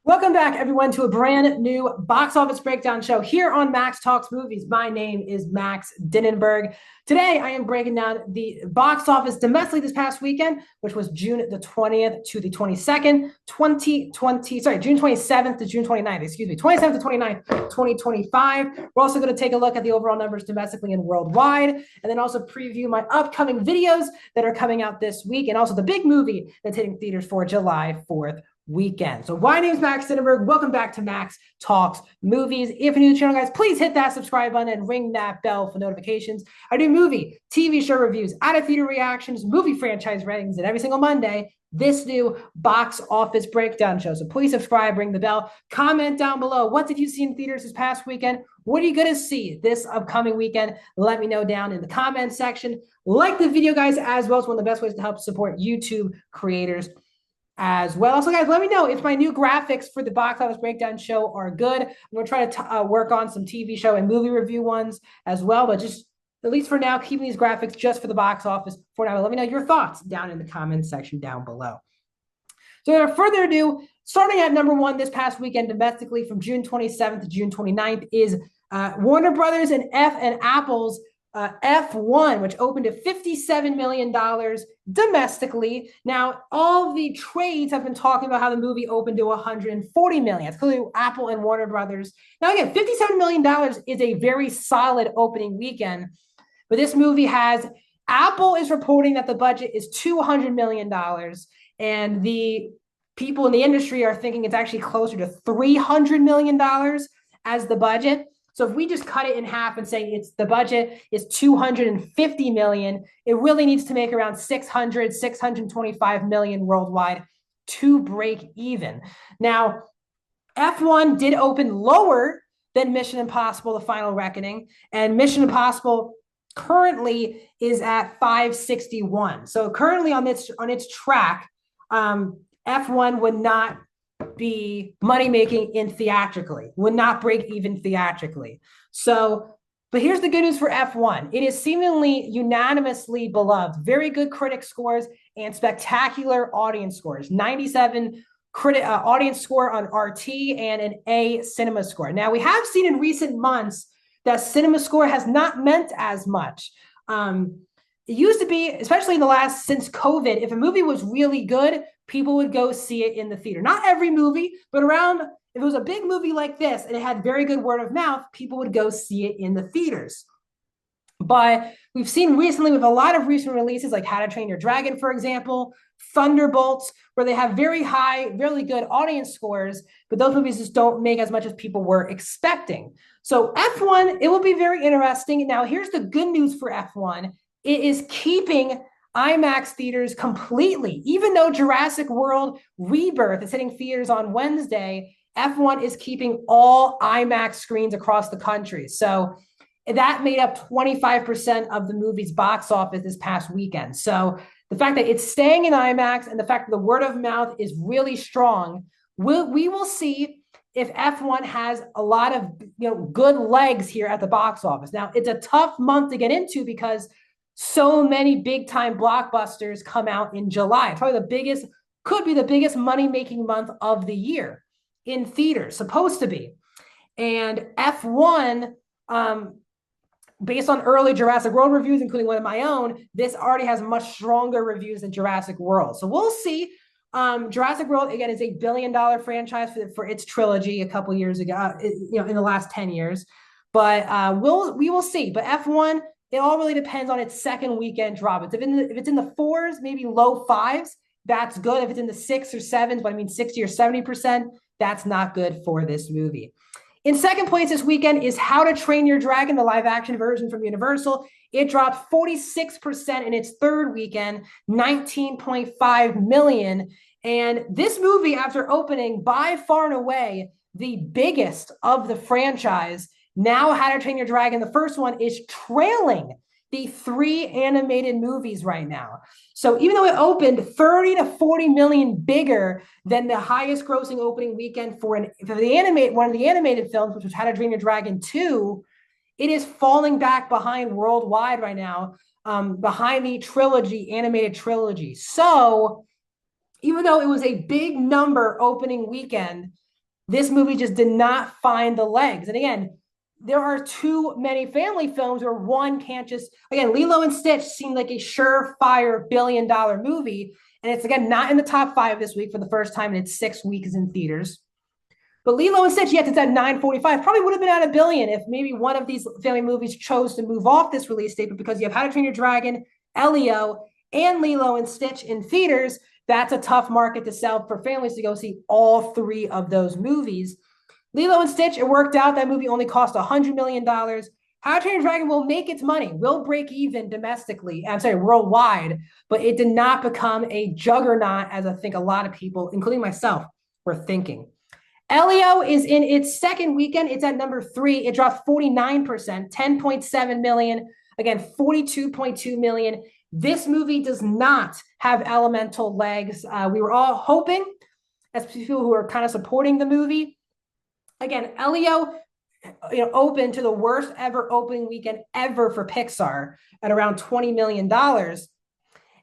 Welcome back, everyone, to a brand new box office breakdown show here on Max Talks Movies. My name is Max Dinnenberg. Today, I am breaking down the box office domestically this past weekend, which was June the 20th to the 22nd, 2020. Sorry, June 27th to June 29th, excuse me, 27th to 29th, 2025. We're also going to take a look at the overall numbers domestically and worldwide, and then also preview my upcoming videos that are coming out this week, and also the big movie that's hitting theaters for July 4th weekend. So my name is Max Dinnenberg. Welcome back to Max Talks Movies. If you're new to the channel, guys, please hit that subscribe button and ring that bell for notifications. I do movie, TV show reviews, out-of-theater reactions, movie franchise ratings, and every single Monday, this new box office breakdown show. So please subscribe, ring the bell, comment down below. What did you see in theaters this past weekend? What are you going to see this upcoming weekend? Let me know down in the comment section. Like the video, guys, as well. It's one of the best ways to help support YouTube creators as well. Also, guys, let me know if my new graphics for the box office breakdown show are good. I'm going to try to work on some TV show and movie review ones as well, but just at least for now, keeping these graphics just for the box office for now. Let me know your thoughts down in the comments section down below. So without further ado, starting at number one this past weekend domestically from June 27th to June 29th is Warner Brothers and Apple's F1, which opened at $57 million domestically. Now, all the trades have been talking about how the movie opened to $140 million. It's clearly Apple and Warner Brothers. Now, again, $57 million is a very solid opening weekend, but this movie has Apple is reporting that the budget is $200 million, and the people in the industry are thinking it's actually closer to $300 million as the budget. So if we just cut it in half and say it's the budget is 250 million, it really needs to make around 625 million worldwide to break even. Now, F1 did open lower than Mission Impossible: The Final Reckoning, and Mission Impossible currently is at 561. So currently on its track, F1 would not be money making in theatrically, would not break even theatrically. So, but here's the good news for F1. It is seemingly unanimously beloved. Very good critic scores and spectacular audience scores. 97 audience score on RT and an A cinema score. Now, we have seen in recent months that cinema score has not meant as much. It used to be, especially in the last, since COVID, if a movie was really good, people would go see it in the theater. Not every movie, but around, if it was a big movie like this and it had very good word of mouth, people would go see it in the theaters. But we've seen recently with a lot of recent releases, like How to Train Your Dragon, for example, Thunderbolts, where they have very high, really good audience scores, but those movies just don't make as much as people were expecting. So F1, it will be very interesting. Now, here's the good news for F1. It is keeping IMAX theaters completely. Even though Jurassic World Rebirth is hitting theaters on Wednesday, F1 is keeping all IMAX screens across the country. So that made up 25% of the movie's box office this past weekend. So the fact that it's staying in IMAX and the fact that the word of mouth is really strong, we will see if F1 has a lot of good legs here at the box office. Now, it's a tough month to get into because so many big-time blockbusters come out in July. It's probably the biggest, could be the biggest money-making month of the year in theaters, supposed to be. And F1, based on early Jurassic World reviews, including one of my own, this already has much stronger reviews than Jurassic World. So we'll see. Jurassic World, again, is a billion-dollar franchise for its trilogy a couple years ago, in the last 10 years. But we will see. But F1, it all really depends on its second weekend drop. If it's in the fours, maybe low fives, that's good. If it's in the 6 or 7s, but I mean 60 or 70%, that's not good for this movie. In second place this weekend is How to Train Your Dragon, the live action version from Universal. It dropped 46% in its third weekend, 19.5 million. And this movie, after opening by far and away the biggest of the franchise, now How to Train Your Dragon, the first one, is trailing the 3 animated movies right now. So even though it opened 30 to 40 million bigger than the highest grossing opening weekend for one of the animated films, which was How to Train Your Dragon 2, it is falling back behind worldwide right now, behind the animated trilogy. So even though it was a big number opening weekend, This movie just did not find the legs. And again, there are too many family films where one can't just, again, Lilo and Stitch seemed like a surefire billion-dollar movie. And it's, again, not in the top 5 this week for the first time in its 6 weeks in theaters. But Lilo and Stitch, yes, it's at 945. Probably would have been at $1 billion if maybe one of these family movies chose to move off this release date. But because you have How to Train Your Dragon, Elio, and Lilo and Stitch in theaters, that's a tough market to sell for families to go see all 3 of those movies. Lilo and Stitch, it worked out. That movie only cost $100 million. How to Train Your Dragon will make its money, will break even domestically, I'm sorry, worldwide, but it did not become a juggernaut as I think a lot of people, including myself, were thinking. Elio is in its second weekend. It's at number 3. It dropped 49%, 10.7 million. Again, 42.2 million. This movie does not have elemental legs. We were all hoping, as people who are kind of supporting the movie. Again, Elio, opened to the worst ever opening weekend ever for Pixar at around $20 million.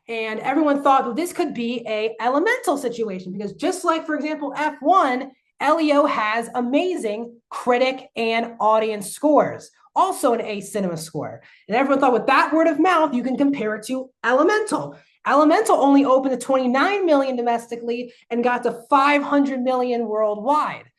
And everyone thought, well, this could be a elemental situation because just like, for example, F1, Elio has amazing critic and audience scores, also an A cinema score. And everyone thought with that word of mouth, you can compare it to Elemental. Elemental only opened at 29 million domestically and got to 500 million worldwide.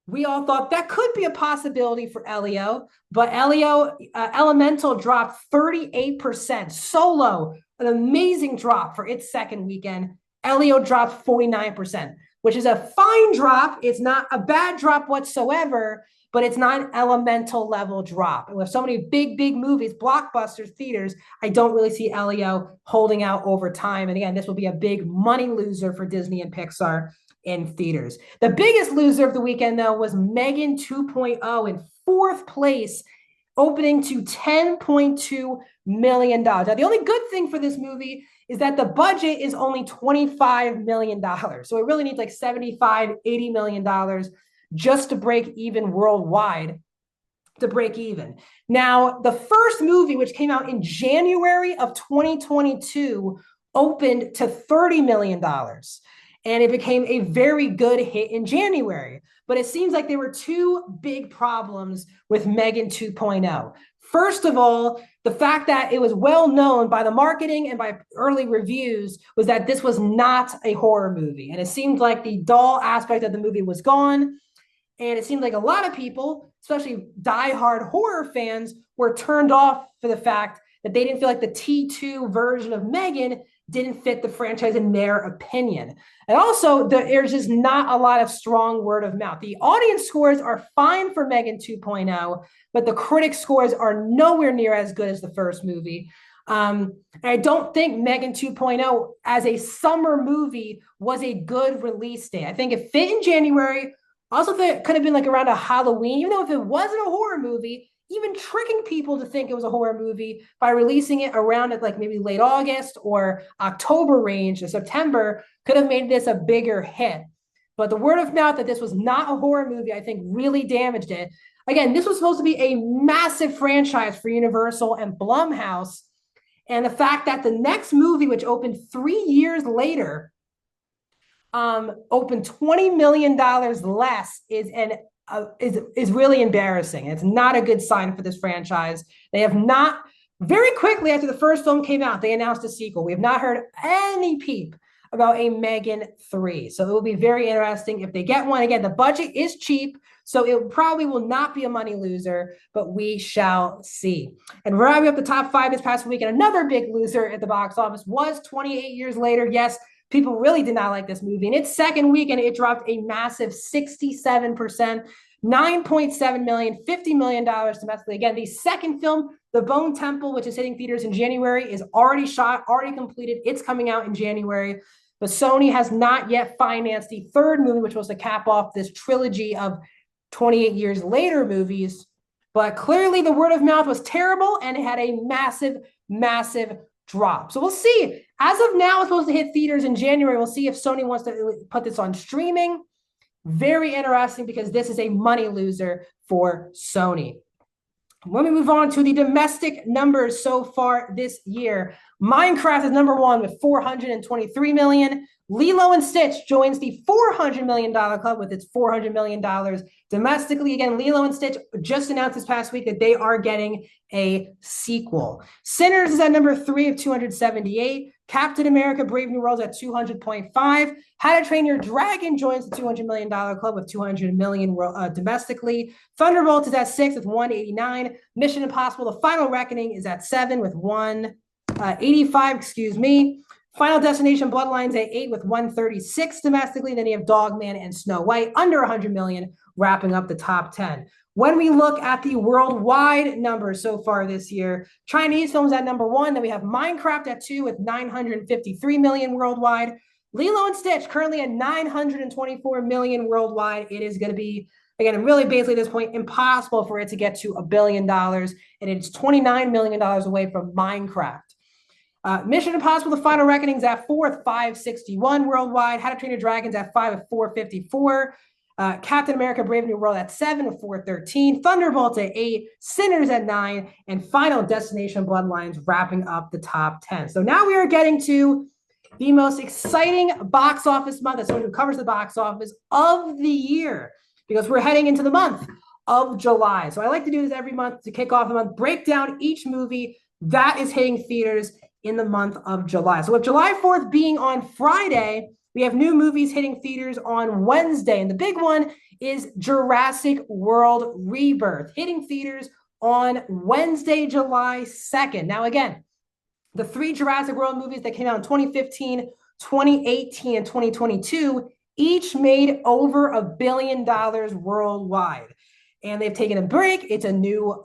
We all thought that could be a possibility for Elio, but Elemental dropped 38%, so low, an amazing drop for its second weekend. Elio dropped 49%, which is a fine drop. It's not a bad drop whatsoever, but it's not an Elemental level drop. And with so many big movies, blockbusters, theaters, I don't really see Elio holding out over time. And again, this will be a big money loser for Disney and Pixar in theaters. The biggest loser of the weekend, though, was Megan 2.0 in 4th place, opening to $10.2 million. Now, the only good thing for this movie is that the budget is only $25 million. So it really needs like $75, $80 million just to break even worldwide, to break even. Now, the first movie, which came out in January of 2022, opened to $30 million. And it became a very good hit in January. But it seems like there were 2 big problems with Megan 2.0. First of all, the fact that it was well known by the marketing and by early reviews was that this was not a horror movie. And it seemed like the doll aspect of the movie was gone. And it seemed like a lot of people, especially diehard horror fans, were turned off for the fact that they didn't feel like the T2 version of Megan didn't fit the franchise in their opinion. And also, there's just not a lot of strong word of mouth. The audience scores are fine for Megan 2.0, but the critic scores are nowhere near as good as the first movie. And I don't think Megan 2.0 as a summer movie was a good release date. I think it fit in January. Also, it could have been like around a Halloween, even though if it wasn't a horror movie, even tricking people to think it was a horror movie by releasing it around at like maybe late August or October range or September could have made this a bigger hit. But the word of mouth that this was not a horror movie, I think really damaged it. Again, this was supposed to be a massive franchise for Universal and Blumhouse. And the fact that the next movie, which opened 3 years later, opened $20 million less is really embarrassing. It's not a good sign for this franchise. They have not, very quickly after the first film came out, they announced a sequel. We have not heard any peep about a Megan 3. So it will be very interesting if they get one. Again, the budget is cheap, so it probably will not be a money loser, but we shall see. And rounding up the top 5 this past week, and another big loser at the box office was 28 Years Later. Yes, people really did not like this movie. In its second weekend, it dropped a massive 67%, $9.7 million, $50 million domestically. Again, the second film, The Bone Temple, which is hitting theaters in January, is already shot, already completed. It's coming out in January. But Sony has not yet financed the third movie, which was to cap off this trilogy of 28 Years Later movies. But clearly the word of mouth was terrible, and it had a massive drop. So we'll see. As of now, it's supposed to hit theaters in January. We'll see if Sony wants to put this on streaming. Very interesting because this is a money loser for Sony. When we move on to the domestic numbers so far this year, Minecraft is number one with 423 million. Lilo and Stitch joins the $400 million club with its $400 million domestically. Again, Lilo and Stitch just announced this past week that they are getting a sequel. Sinners is at number three of 278. Captain America Brave New World at 200.5. How to Train Your Dragon joins the $200 million club with 200 million domestically. Thunderbolt is at 6 with 189. Mission Impossible: The Final Reckoning is at 7 with 185. Final Destination Bloodlines at 8 with 136 domestically. Then you have Dogman and Snow White under 100 million, wrapping up the top 10. When we look at the worldwide numbers so far this year, Chinese films at number one. Then we have Minecraft at 2 with 953 million worldwide. Lilo and Stitch currently at 924 million worldwide. It is going to be, again, really basically at this point, impossible for it to get to $1 billion. And it's $29 million away from Minecraft. Mission Impossible: The Final Reckoning is at 4 with 561 worldwide. How to Train Your Dragons at 5 with 454. Captain America Brave New World at 7 with 413. Thunderbolt at 8. Sinners at 9. And Final Destination Bloodlines wrapping up the top 10. So now we are getting to the most exciting box office month, as someone who covers the box office of the year, because we're heading into the month of July. So I like to do this every month to kick off the month, break down each movie that is hitting theaters in the month of July. So with July 4th being on Friday, we have new movies hitting theaters on Wednesday. And the big one is Jurassic World Rebirth, hitting theaters on Wednesday, July 2nd. Now, again, the three Jurassic World movies that came out in 2015, 2018, and 2022 each made over $1 billion worldwide. And they've taken a break. It's a new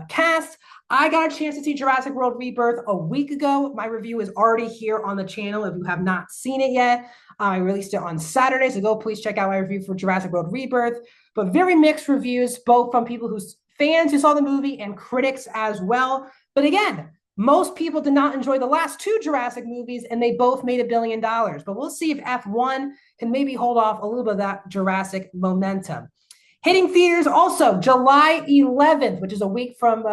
cast. I got a chance to see Jurassic World Rebirth a week ago. My review is already here on the channel if you have not seen it yet. I released it on Saturday, so go please check out my review for Jurassic World Rebirth. But very mixed reviews, both from people who's fans who saw the movie and critics as well. But again, most people did not enjoy the last two Jurassic movies, and they both made $1 billion. But we'll see if F1 can maybe hold off a little bit of that Jurassic momentum. Hitting theaters also July 11th, which is a week from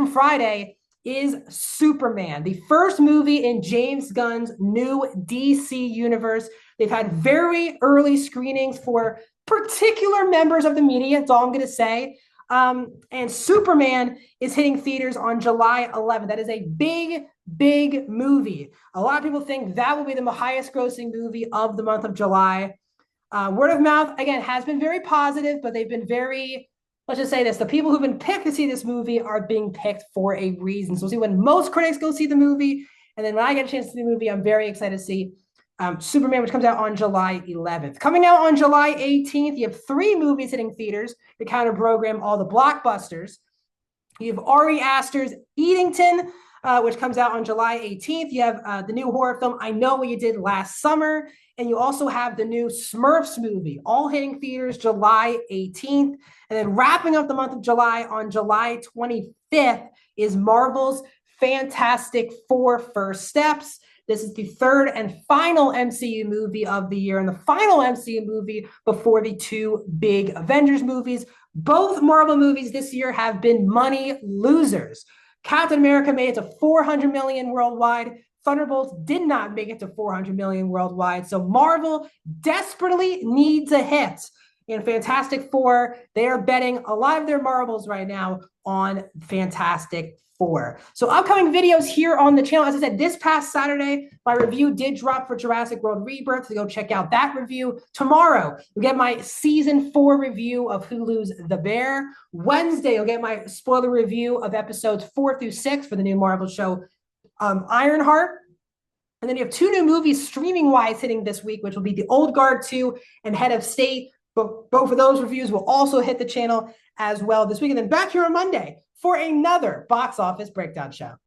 Friday, is Superman, the first movie in James Gunn's new DC universe. They've had very early screenings for particular members of the media. That's all I'm going to say. And Superman is hitting theaters on July 11th. That is a big, big movie. A lot of people think that will be the highest grossing movie of the month of July. Word of mouth, again, has been very positive, but they've been very, let's just say this, the people who've been picked to see this movie are being picked for a reason. So we'll see when most critics go see the movie. And then when I get a chance to see the movie, I'm very excited to see Superman, which comes out on July 11th. Coming out on July 18th, you have three movies hitting theaters to counter program all the blockbusters. You have Ari Aster's Eatington, which comes out on July 18th. You have the new horror film, I Know What You Did Last Summer. And you also have the new Smurfs movie, all hitting theaters July 18th. And then wrapping up the month of July on July 25th is Marvel's Fantastic Four: First Steps. This is the third and final MCU movie of the year and the final MCU movie before the two big Avengers movies. Both Marvel movies this year have been money losers. Captain America made it to $400 million worldwide. Thunderbolts did not make it to $400 million worldwide. So Marvel desperately needs a hit. In Fantastic Four, they are betting a lot of their marbles right now on Fantastic Four. So upcoming videos here on the channel. As I said, this past Saturday, my review did drop for Jurassic World Rebirth. So go check out that review. Tomorrow, you'll get my season 4 review of Hulu's The Bear. Wednesday, you'll get my spoiler review of episodes 4 through 6 for the new Marvel show Ironheart. And then you have two new movies streaming-wise hitting this week, which will be The Old Guard 2 and Head of State. But both of those reviews will also hit the channel as well this week. And then back here on Monday for another box office breakdown show.